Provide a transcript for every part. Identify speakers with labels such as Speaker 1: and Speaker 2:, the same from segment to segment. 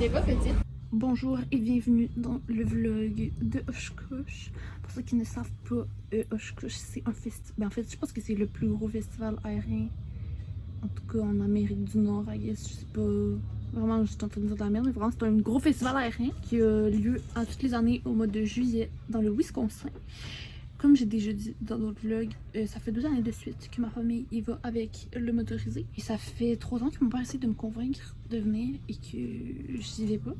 Speaker 1: t'es pas petite.
Speaker 2: Bonjour et bienvenue dans le vlog de Oshkosh. Pour ceux qui ne savent pas, Oshkosh c'est un festival. Ben en fait, je pense que c'est le plus gros festival aérien, en tout cas en Amérique du Nord, I guess. Je sais pas. Vraiment, je suis en train de dire de la merde, mais vraiment, c'est un gros festival aérien qui a lieu à toutes les années au mois de juillet dans le Wisconsin. Comme j'ai déjà dit dans d'autres vlogs, ça fait 2 années de suite que ma famille y va avec le motorisé. Et ça fait 3 ans que mon père essaie de me convaincre de venir et que j'y vais pas.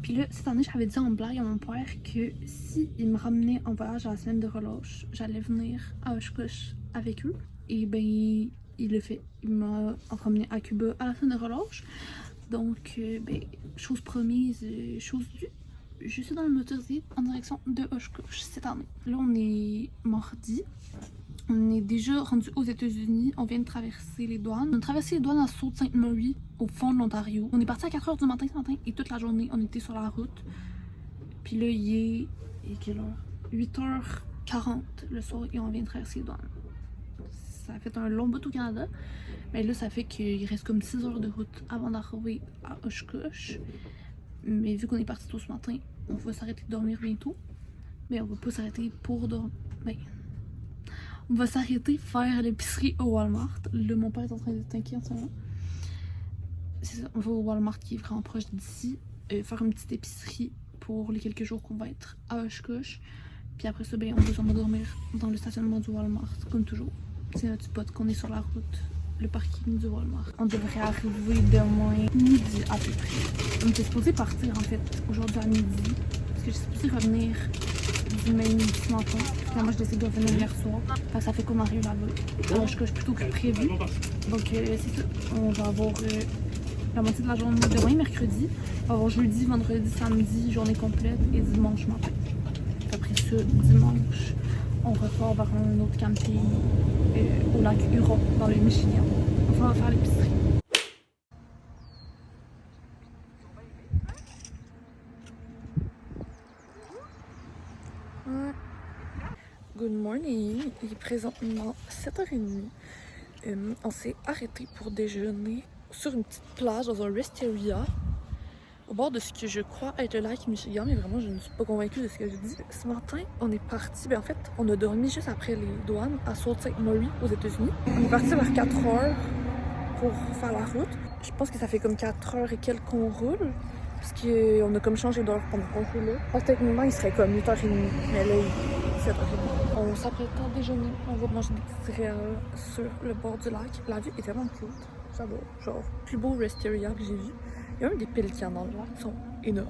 Speaker 2: Puis là, cette année, j'avais dit en blague à mon père que si il me ramenait en voyage à la semaine de relâche, j'allais venir à Oshkosh avec eux. Et ben, il le fait. Il m'a ramené à Cuba à la semaine de relâche. Donc, ben, chose promise, chose due. Je suis dans le motorisé en direction de Oshkosh cette année. Là, on est mardi. On est déjà rendu aux États-Unis. On vient de traverser les douanes. On a traversé les douanes à Sault Ste. Marie, au fond de l'Ontario. On est parti à 4 h du matin ce matin et toute la journée, on était sur la route. Puis là, il est quelle heure? 8h40 le soir et on vient de traverser les douanes. Ça a fait un long bout au Canada. Mais là, ça fait qu'il reste comme 6 heures de route avant d'arriver à Oshkosh. Mais vu qu'on est parti tôt ce matin, on va s'arrêter de dormir bientôt. Mais on va pas s'arrêter pour dormir. Ben, on va s'arrêter faire l'épicerie au Walmart. Là, mon père est en train d'être inquiet en ce moment. C'est ça, on va au Walmart qui est vraiment proche d'ici. Faire une petite épicerie pour les quelques jours qu'on va être à Oshkosh. Puis après ça, ben, on va sûrement dormir dans le stationnement du Walmart, comme toujours. C'est notre spot qu'on est sur la route. Le parking du Walmart. On devrait arriver demain midi à peu près. On était supposé partir en fait aujourd'hui à midi. Parce que je suis supposée revenir du même midi ce matin. Finalement, je décide de revenir hier soir. Enfin, ça fait qu'on arrive là-bas. Alors, je coche plutôt que prévu. Donc, c'est ça. On va avoir la moitié de la journée demain, mercredi. On va avoir jeudi, vendredi, samedi, journée complète et dimanche matin. Après ça, dimanche, on repart vers un autre camping au lac Huron, dans le Michigan. Enfin, on va faire l'épicerie. Good morning, il est présentement 7h30. On s'est arrêté pour déjeuner sur une petite plage dans un rest area au bord de ce que je crois être le lac Michigan, mais vraiment je ne suis pas convaincue de ce que je dis. Ce matin, on est parti, ben en fait, on a dormi juste après les douanes à Sault Ste. Marie aux États-Unis. On est parti vers 4 h pour faire la route. Je pense que ça fait comme 4 h et quelques qu'on roule, parce qu'on a comme changé d'heure pendant qu'on roulait. Techniquement, il serait comme 8h30, mais là, il est 7h30. On s'apprête à déjeuner, on va manger des petits céréales sur le bord du lac. La vue est vraiment cute, j'adore. Genre, plus beau rest area que j'ai vu. Il y a même des pélicans dans le lac, ils sont énormes.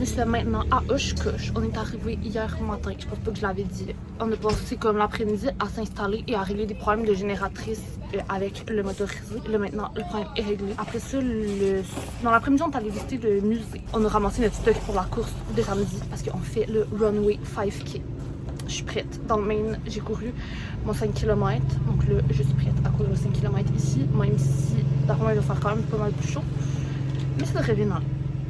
Speaker 2: Nous sommes maintenant à Oshkosh. On est arrivé hier matin, je pense pas que je l'avais dit. On a passé comme l'après-midi à s'installer et à régler des problèmes de génératrice avec le motorisé. Là maintenant, le problème est réglé. Après ça, dans l'après-midi, on est allé visiter le musée. On a ramassé notre stock pour la course de samedi parce qu'on fait le Runway 5K. Je suis prête. Dans le Maine, j'ai couru mon 5 km. Donc là, je suis prête à courir le 5 km ici, même si d'après il va faire quand même pas mal plus chaud. Mais ça devrait bien aller.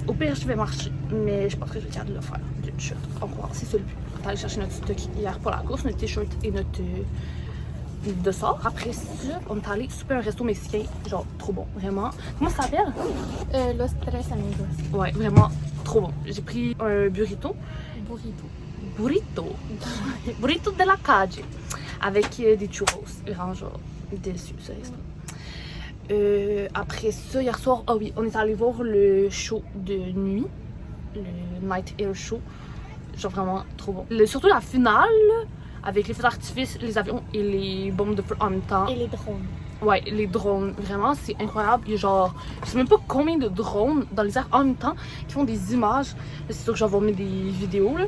Speaker 2: Au pire, je vais marcher, mais je pense que je vais être capable de le faire d'une shot. On va voir, c'est ça le but. On est allé chercher notre stock hier pour la course, notre t-shirt et notre de sort. Après ça, on est allé souper un resto mexicain, genre trop bon, vraiment. Comment ça s'appelle?
Speaker 1: Los Tres Amigos.
Speaker 2: Ouais, vraiment trop bon. J'ai pris un burrito. Burrito de la calle. Avec des churros. Vraiment genre déçu ce resto. Après ça, hier soir, ah oui, on est allé voir le show de nuit, le Night Air Show, genre vraiment trop bon. Surtout la finale, avec les feux d'artifice, les avions et les bombes de feu en même temps.
Speaker 1: Et les drones.
Speaker 2: Ouais, les drones, vraiment, c'est incroyable. Il y a genre, je sais même pas combien de drones dans les airs en même temps qui font des images. C'est sûr que j'en vais mettre des vidéos, là,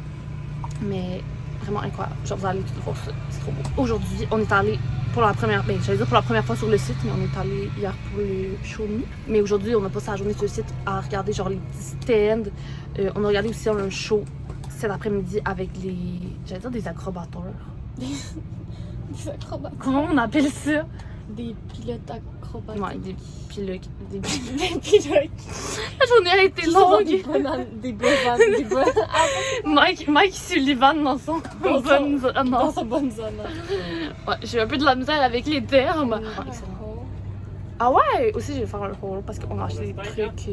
Speaker 2: mais vraiment incroyable. Genre, vous allez tout voir ça, c'est trop beau. Aujourd'hui, on est allé pour la première, j'allais dire pour la première fois sur le site, mais on est allé hier pour le show de nuit. Mais aujourd'hui, on a passé la journée sur le site à regarder genre les petits stands. On a regardé aussi un show cet après-midi avec j'allais dire des acrobateurs.
Speaker 1: Des acrobates.
Speaker 2: Comment on appelle ça?
Speaker 1: Des pilotes acrobates.
Speaker 2: Ouais, des pilotes.
Speaker 1: Des pilotes.
Speaker 2: La journée a été longue.
Speaker 1: Des bananes.
Speaker 2: Mike Sullivan dans son bonne zone.
Speaker 1: Dans sa bonne zone.
Speaker 2: Ouais, j'ai un peu de la misère avec les termes. Ah ouais, aussi je vais faire un haul parce qu'on a acheté des trucs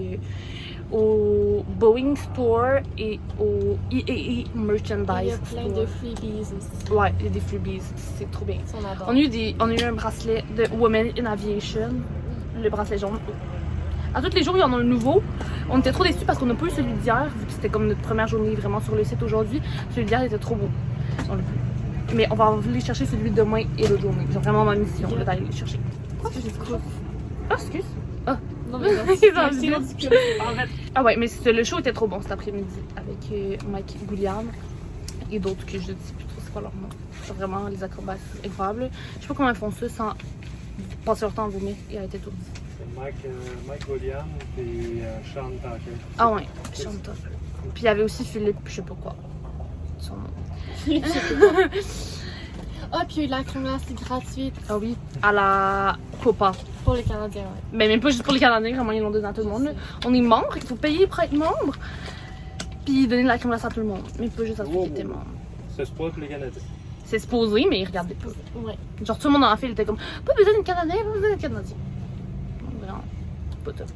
Speaker 2: au Boeing Store et au EAE Merchandise.
Speaker 1: Il y a plein de freebies aussi.
Speaker 2: Ouais, il y a des freebies, c'est trop bien.
Speaker 1: On adore.
Speaker 2: On a eu un bracelet de Women in Aviation, le bracelet jaune. À tous les jours, il y en a un nouveau. On était trop déçus parce qu'on n'a pas eu celui d'hier, vu que c'était comme notre première journée vraiment sur le site aujourd'hui. Celui d'hier était trop beau. Mais on va aller chercher celui de demain et l'autre journée. J'ai vraiment ma mission d'aller le chercher.
Speaker 1: Quoi?
Speaker 2: Ah, excuse. Ah.
Speaker 1: Non, mais
Speaker 2: Ah ouais, mais le show était trop bon cet après-midi avec Mike Gouliam et d'autres que je ne sais plus trop c'est quoi leur nom. C'est vraiment les acrobates incroyables. Je sais pas comment ils font ça sans passer leur temps à vomir et à être étourdi.
Speaker 3: C'est Mike Gouliam et Sean Tucker.
Speaker 2: Ah ouais, Sean Tucker. Puis il y avait aussi Philippe, je sais pas quoi. Son nom.
Speaker 1: Ah, puis la crème glacée c'est gratuite.
Speaker 2: Ah oui, à la Copa.
Speaker 1: Pour les Canadiens, ouais.
Speaker 2: Mais même pas juste pour les Canadiens, vraiment ils l'ont donné à tout le monde. Là. On est membre, il faut payer pour être membre. Puis donner de la crème glacée à tout le monde. Mais pas juste à ceux qui étaient membres.
Speaker 3: C'est supposé pour les Canadiens.
Speaker 2: C'est supposé, mais ils regardaient pas.
Speaker 1: Ouais.
Speaker 2: Genre tout le monde en fait, il était comme pas besoin d'être Canadien, pas besoin d'être Canadien. Donc vraiment, pas top.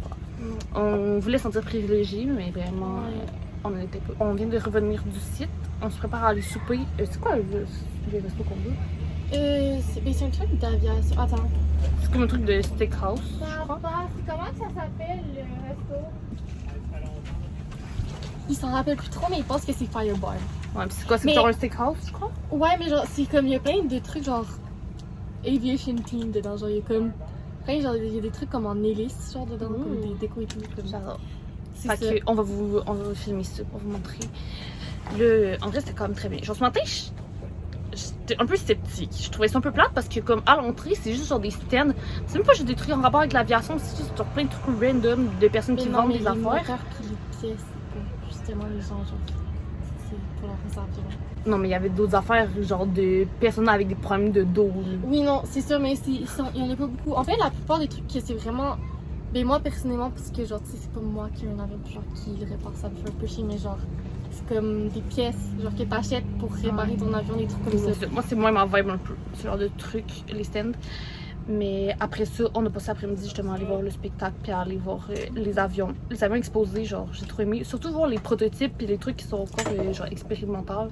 Speaker 2: On voulait se sentir privilégié, mais vraiment, on n'en était pas. On vient de revenir du site, on se prépare à aller souper. C'est quoi le resto qu'on veut?
Speaker 1: C'est un truc d'aviation. Attends.
Speaker 2: C'est comme un truc de steakhouse, je crois.
Speaker 1: Comment ça s'appelle le resto? Il s'en rappelle plus trop, mais il pense que c'est Firebar.
Speaker 2: Ouais, pis c'est quoi? C'est genre un steakhouse, je crois?
Speaker 1: Ouais, mais genre, c'est comme, il y a plein de trucs genre aviation team dedans. Genre, il y a comme plein, genre, il y a des trucs comme en hélice, genre dedans, comme des décos et tout. Comme
Speaker 2: J'adore.
Speaker 1: C'est
Speaker 2: Fait
Speaker 1: ça.
Speaker 2: que on va vous filmer ça pour vous montrer. Le, en vrai, c'était quand même très bien. Genre, ce matin, j'étais un peu sceptique. Je trouvais ça un peu plate parce que, comme à l'entrée, c'est juste genre des stands. C'est même pas juste des trucs en rapport avec l'aviation, c'est juste genre plein de trucs random de personnes qui vendent des affaires.
Speaker 1: Les moteurs puis les pièces, c'est justement les gens, genre, c'est pour leur réserver.
Speaker 2: Non, mais il y avait d'autres affaires, genre de personnes avec des problèmes de dos.
Speaker 1: Oui, non, c'est sûr, mais il y en a pas beaucoup. En fait, la plupart des trucs que c'est vraiment. Ben, moi, personnellement, parce que, genre, tu sais, c'est pas moi qui ai un avion, genre, qui le répare, ça me fait un peu chier, mais genre, c'est comme des pièces, genre, que t'achètes pour réparer ton avion, des trucs comme ça.
Speaker 2: Moi, c'est moins ma vibe un peu, ce genre de trucs, les stands. Mais après ça, on a passé l'après-midi justement à aller voir le spectacle puis à aller voir les avions. Les avions exposés, genre, j'ai trop aimé. Surtout voir les prototypes puis les trucs qui sont encore, genre, expérimentaux.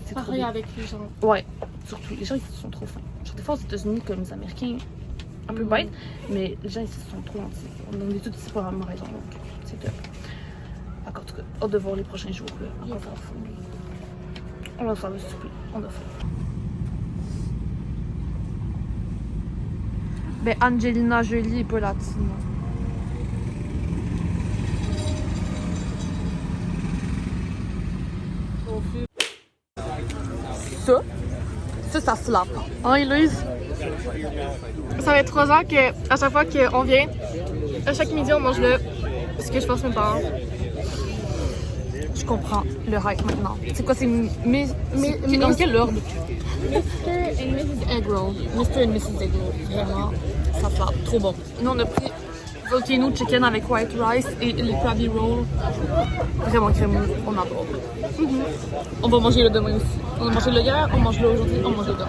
Speaker 2: C'est trop
Speaker 1: Pareil
Speaker 2: bien.
Speaker 1: avec les gens.
Speaker 2: Ouais, surtout, les gens ici sont trop fins. Genre, des fois aux États-Unis, comme les Américains, un peu bêtes, mais les gens ici sont trop gentils. On est tous ici pour la même raison, donc c'est top. En tout cas, hâte de voir les prochains jours, là. On va faire le souper, on a faim. Ben, Angelina Jolie est pas latine.
Speaker 4: ça, ça slap. Hein, Héloïse?
Speaker 1: Ça fait 3 ans que à chaque fois qu'on vient, à chaque midi on mange là. Parce que je pense mes parents.
Speaker 4: Je comprends le hype maintenant. C'est quoi, c'est
Speaker 1: Mais
Speaker 4: dans quel ordre?
Speaker 1: Mr. and Mrs. Egg Roll. Mr. and Mrs. Egg Roll. Vraiment,
Speaker 4: Ça slap, trop bon. Nous, on a pris volcano chicken avec white rice et les Krabby Rolls. Vraiment crémeux, on adore. On va manger le demain aussi. On a mangé le hier, on mange le aujourd'hui, on mange le demain.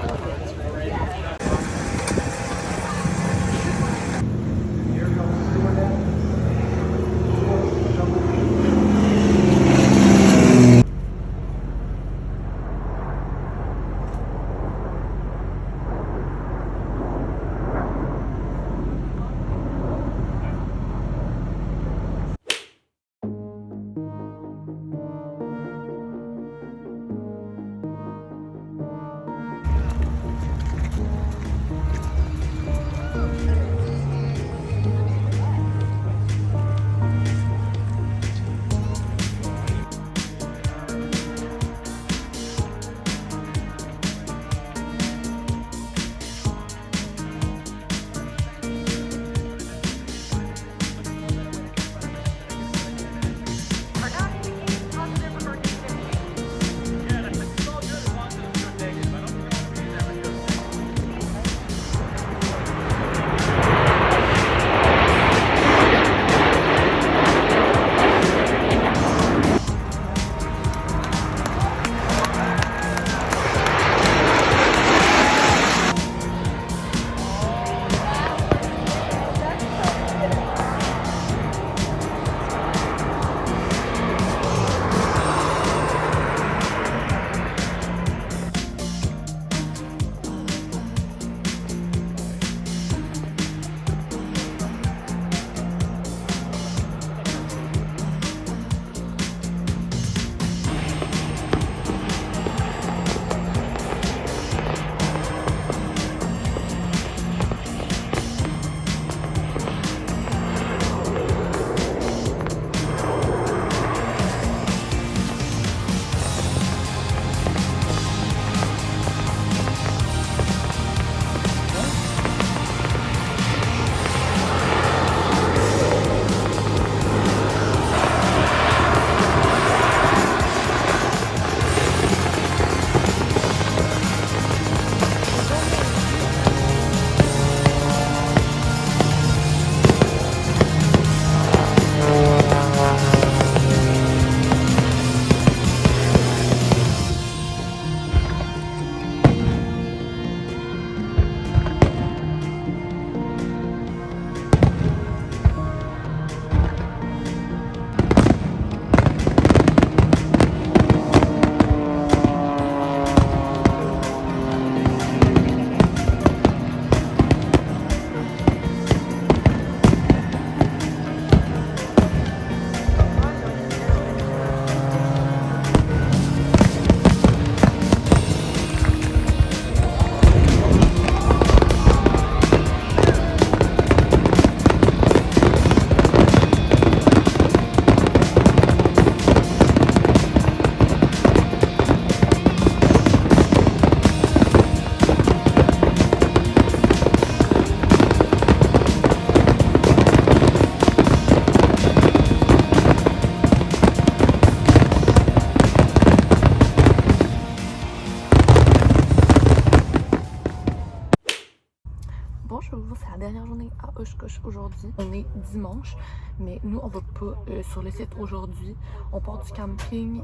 Speaker 4: Bonjour, c'est la dernière journée à Oshkosh aujourd'hui. On est dimanche, mais nous on va pas sur le site aujourd'hui. On part du camping,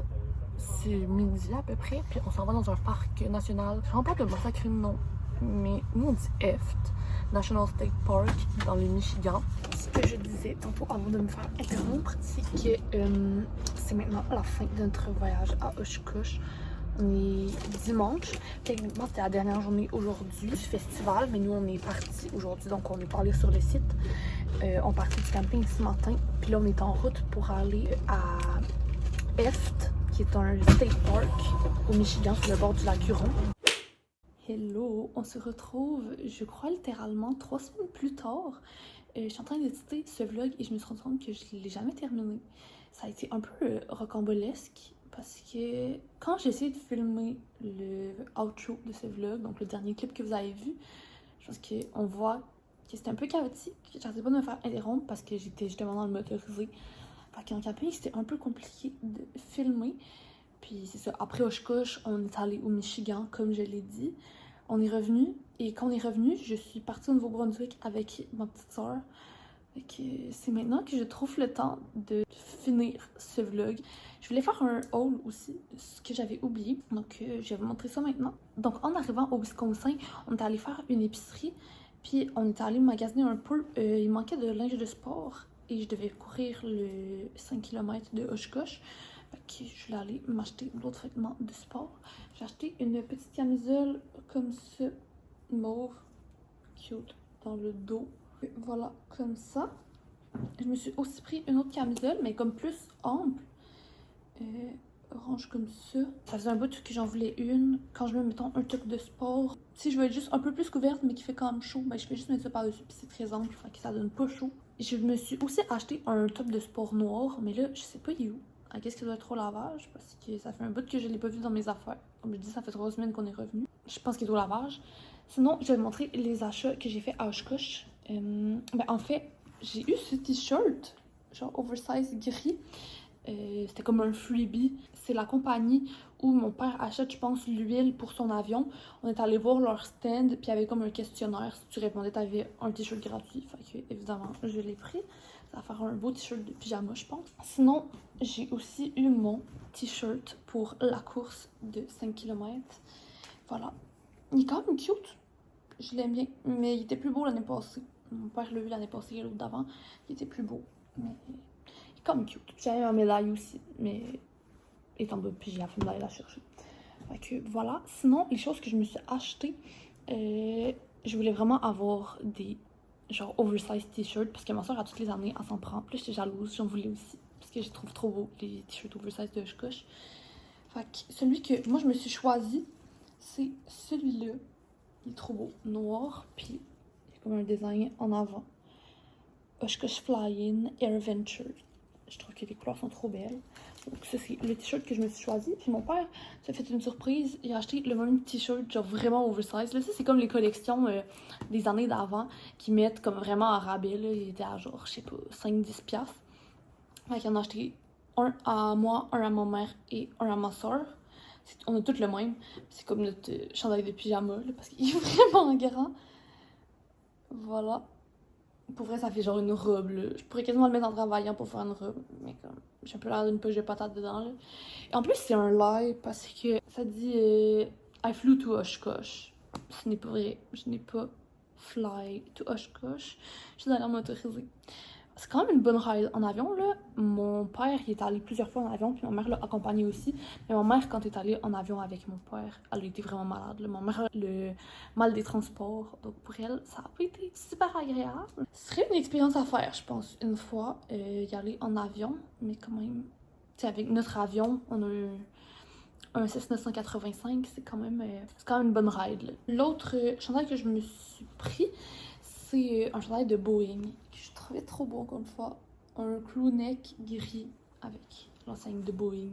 Speaker 4: c'est midi à peu près, puis on s'en va dans un parc national. Je ne pas de mon sacré nom, mais nous on dit EFT, National State Park, dans le Michigan.
Speaker 2: Ce que je disais tantôt avant de me faire interrompre, c'est que c'est maintenant la fin de notre voyage à Oshkosh. On est dimanche. Techniquement, c'était la dernière journée aujourd'hui du festival, mais nous, on est partis aujourd'hui, donc on est pas allé sur le site. On partit du camping ce matin, puis là, on est en route pour aller à EFT, qui est un state park au Michigan, sur le bord du lac Huron. Hello! On se retrouve, je crois, littéralement 3 semaines plus tard. Je suis en train d'éditer ce vlog et je me suis rendu compte que je ne l'ai jamais terminé. Ça a été un peu rocambolesque, parce que quand j'ai essayé de filmer le outro de ce vlog, donc le dernier clip que vous avez vu, je pense qu'on voit que c'était un peu chaotique. J'arrêtais pas de me faire interrompre parce que j'étais justement dans le motorisé. Fait qu'en camping, c'était un peu compliqué de filmer. Puis c'est ça, après Oshkosh, on est allé au Michigan, comme je l'ai dit. On est revenu, et quand on est revenu, je suis partie au Nouveau-Brunswick avec ma petite soeur. C'est maintenant que je trouve le temps de finir ce vlog. Je voulais faire un haul aussi, ce que j'avais oublié. Donc je vais vous montrer ça maintenant. Donc en arrivant au Wisconsin, on est allé faire une épicerie. Puis on est allé magasiner un peu. Il manquait de linge de sport. Et je devais courir le 5 km de Oshkosh. Je voulais aller m'acheter d'autres vêtements de sport. J'ai acheté une petite camisole comme ça, mauve, cute, dans le dos. Voilà, comme ça. Je me suis aussi pris une autre camisole, mais comme plus ample. Orange comme ça. Ça faisait un bout que j'en voulais une. Quand je mets, mettons, un top de sport, si je veux être juste un peu plus couverte, mais qui fait quand même chaud, ben je fais juste mettre ça par-dessus, puis c'est très ample, fait que ça donne pas chaud. Je me suis aussi acheté un top de sport noir, mais là, je sais pas il est où. Qu'est-ce qu'il doit être au lavage, parce que ça fait un bout que je l'ai pas vu dans mes affaires. Comme je dis, ça fait 3 semaines qu'on est revenu. Je pense qu'il est au lavage. Sinon, je vais vous montrer les achats que j'ai fait à Oshkosh. En fait, j'ai eu ce t-shirt, genre oversize gris. C'était comme un freebie. C'est la compagnie où mon père achète, je pense, l'huile pour son avion. On est allé voir leur stand, puis il y avait comme un questionnaire. Si tu répondais, tu avais un t-shirt gratuit. Fait que, évidemment, je l'ai pris. Ça va faire un beau t-shirt de pyjama, je pense. Sinon, j'ai aussi eu mon t-shirt pour la course de 5 km. Voilà. Il est quand même cute. Je l'aime bien. Mais il était plus beau l'année passée. Mon père l'a vu l'année passée et l'autre d'avant. Il était plus beau. Mais il est quand même cute. J'avais ma médaille aussi. Mais il est en bas, puis j'ai la médaille à la chercher. Fait que voilà. Sinon, les choses que je me suis achetées, je voulais vraiment avoir des genre oversize t-shirts parce que ma soeur, à toutes les années, elle s'en prend. Puis j'étais jalouse, j'en voulais aussi. Parce que je trouve trop beau les t-shirts oversize de Oshkosh. Fait que celui que moi je me suis choisi, c'est celui-là. Il est trop beau. Noir, puis il y a comme un design en avant. Oshkosh Flying Air Venture. Je trouve que les couleurs sont trop belles. Donc ça, c'est le t-shirt que je me suis choisi. Puis mon père s'est fait une surprise. Il a acheté le même t-shirt, genre vraiment oversize. Là, ça, c'est comme les collections des années d'avant qui mettent comme vraiment à rabais. Là. Il était à genre, je sais pas, 5-10$. Fait qu'il en a acheté un à moi, un à ma mère et un à ma soeur. On a tous le même. C'est comme notre chandail de pyjama, là, parce qu'il est vraiment grand. Voilà. Pour vrai, ça fait genre une robe, là. Je pourrais quasiment le mettre en travaillant pour faire une robe. Mais comme, j'ai un peu l'air d'une poche de patate dedans, là. Et en plus, c'est un lie, parce que ça dit I flew to Oshkosh. Ce n'est pas vrai. Je n'ai pas fly to Oshkosh. Je suis allée en motorisée. C'est quand même une bonne ride en avion, là. Mon père, il est allé plusieurs fois en avion, puis ma mère l'a accompagné aussi. Mais ma mère, quand elle est allée en avion avec mon père, elle a été vraiment malade, là. Ma mère a le mal des transports, donc pour elle, ça n'a pas été super agréable. Ce serait une expérience à faire, je pense, une fois, y aller en avion. Mais quand même, tu sais, avec notre avion, on a eu un Cessna 185, c'est quand même une bonne ride. L'autre chandail que je me suis pris, c'est un chandail de Boeing que je trouvais trop beau, encore une fois. Un crew neck gris avec l'enseigne de Boeing.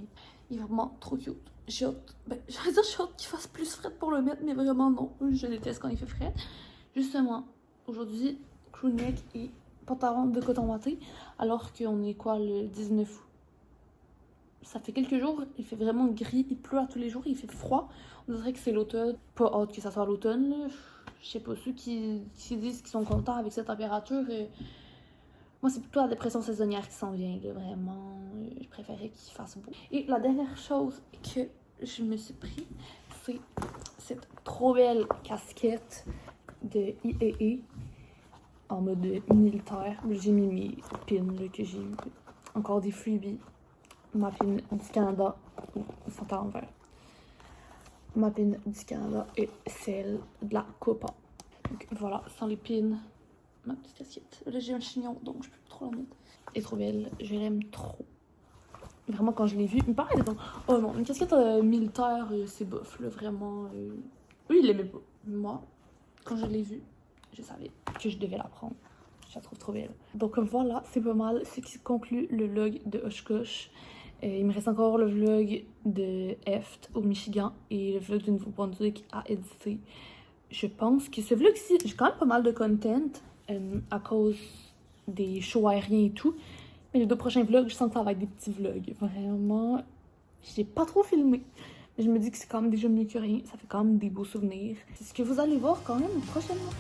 Speaker 2: Il est vraiment trop cute. J'ai hâte, j'allais dire j'ai hâte qu'il fasse plus frais pour le mettre, mais vraiment non. Je déteste quand il fait frais. Justement, aujourd'hui, crew neck et pantalon de coton watté, alors qu'on est quoi, le 19 août. Ça fait quelques jours, il fait vraiment gris, il pleut à tous les jours, il fait froid. On dirait que c'est l'automne. Pas hâte que ça soit l'automne, là. Je sais pas, ceux qui disent qu'ils sont contents avec cette température, moi c'est plutôt la dépression saisonnière qui s'en vient, là, vraiment. Je préférais qu'il fasse beau. Et la dernière chose que je me suis pris, c'est cette trop belle casquette de IAA en mode militaire. J'ai mis mes pins là, que j'ai eu. Encore des freebies. Ma pin du Canada, sont à l'envers. Ma pin du Canada et celle de la Copa. Donc voilà, sans les pins, ma petite casquette. Là j'ai un chignon, donc je peux plus trop la mettre. Elle est trop belle, je l'aime trop. Vraiment, quand je l'ai vue, il me paraît d'être oh non, une casquette militaire, c'est bof, là, vraiment. Eux, ils l'aimaient pas. Moi, quand je l'ai vue, je savais que je devais la prendre. Je la trouve trop belle. Donc voilà, c'est pas mal ce qui conclut le vlog de Oshkosh. Il me reste encore le vlog de Eft au Michigan et le vlog du Nouveau-Brunswick à éditer. Je pense que ce vlog-ci, j'ai quand même pas mal de content à cause des shows aériens et tout. Mais les 2 prochains vlogs, je sens que ça va être des petits vlogs. Vraiment, j'ai pas trop filmé. Mais je me dis que c'est quand même déjà mieux que rien. Ça fait quand même des beaux souvenirs. C'est ce que vous allez voir quand même prochainement.